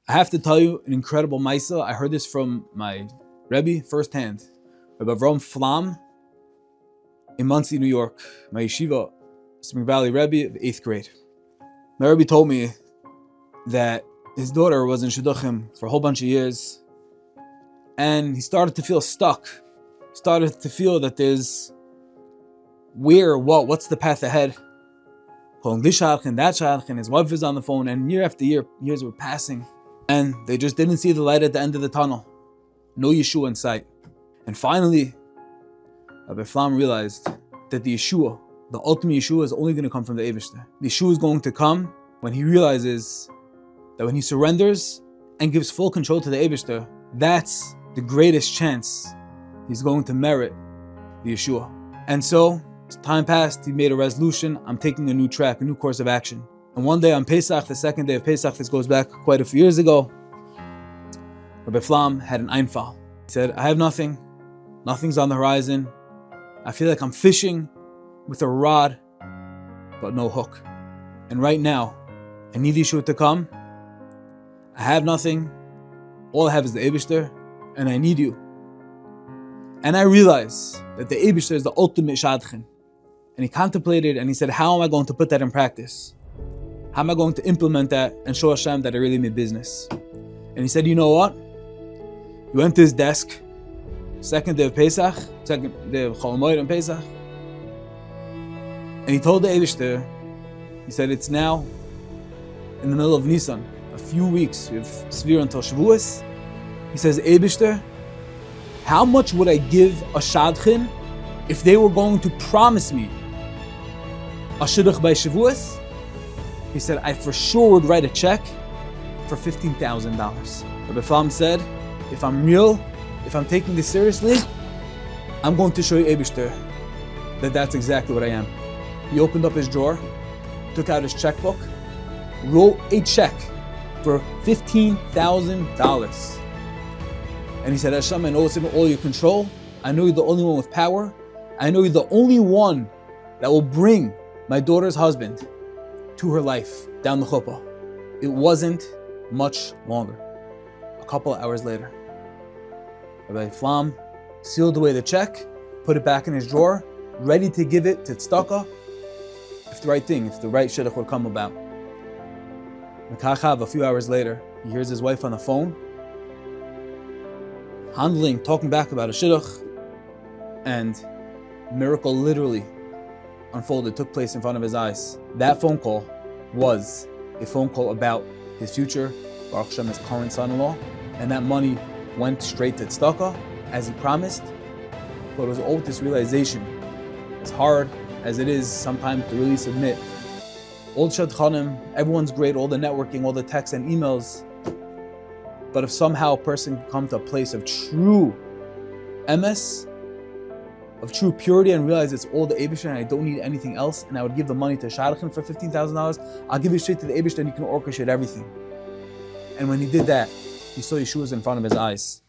I have to tell you an incredible Maisa. I heard this from my Rebbe firsthand, Rabbi Avram Flam in Monsey, New York, my yeshiva, Spring Valley Rebbe of 8th grade. My Rebbe told me that his daughter was in Shidduchim for a whole bunch of years, and he started to feel stuck. Started to feel that there's what's the path ahead? Calling this shadchan, that shadchan, his wife is on the phone, and year after year, years were passing, and they just didn't see the light at the end of the tunnel. No Yeshua in sight. And finally, Rabbi Flam realized that the Yeshua, the ultimate Yeshua, is only going to come from the Eibishter. The Yeshua is going to come when he realizes that when he surrenders and gives full control to the Eibishter, that's the greatest chance he's going to merit the Yeshua. And so, as time passed, he made a resolution: I'm taking a new track, a new course of action. And one day on Pesach, the second day of Pesach, this goes back quite a few years ago, Rabbi Flam had an Einfall. He said, I have nothing. Nothing's on the horizon. I feel like I'm fishing with a rod, but no hook. And right now, I need Yeshua to come. I have nothing. All I have is the Eibishter, and I need you. And I realize that the Eibishter is the ultimate shadchan. And he contemplated and he said, how am I going to put that in practice? How am I going to implement that and show Hashem that I really mean business? And he said, you know what? He went to his desk, second day of Pesach, second day of Chol Hamoed and Pesach, and he told the Eibishter, he said, it's now in the middle of Nisan, a few weeks, we have Svir until Shavuos. He says, Eibishter, how much would I give a shadchan if they were going to promise me a shidduch by Shavuos? He said, I for sure would write a check for $15,000. Rabbi Flam said, if I'm real, if I'm taking this seriously, I'm going to show you, Eibishter, that that's exactly what I am. He opened up his drawer, took out his checkbook, wrote a check for $15,000. And he said, Hashem, I know it's in all your control. I know you're the only one with power. I know you're the only one that will bring my daughter's husband to her life down the chuppah. It wasn't much longer. A couple of hours later, Rabbi Flam sealed away the check, put it back in his drawer, ready to give it to tzedakah if the right thing, if the right shidduch would come about. Mekachav, a few hours later, he hears his wife on the phone, talking back about a shidduch, and a miracle literally unfolded, took place in front of his eyes. That phone call was a phone call about his future, Baruch Hashem, his current son-in-law, and that money went straight to tzedakah, as he promised. But it was all with this realization, as hard as it is sometimes to really submit. All the shadchanim, everyone's great, all the networking, all the texts and emails. But if somehow a person can come to a place of true emes, of true purity, and realize it's all the Eibishter and I don't need anything else, and I would give the money to shadchan for $15,000, I'll give it straight to the Eibishter and you can orchestrate everything. And when he did that, he saw Yeshua's in front of his eyes.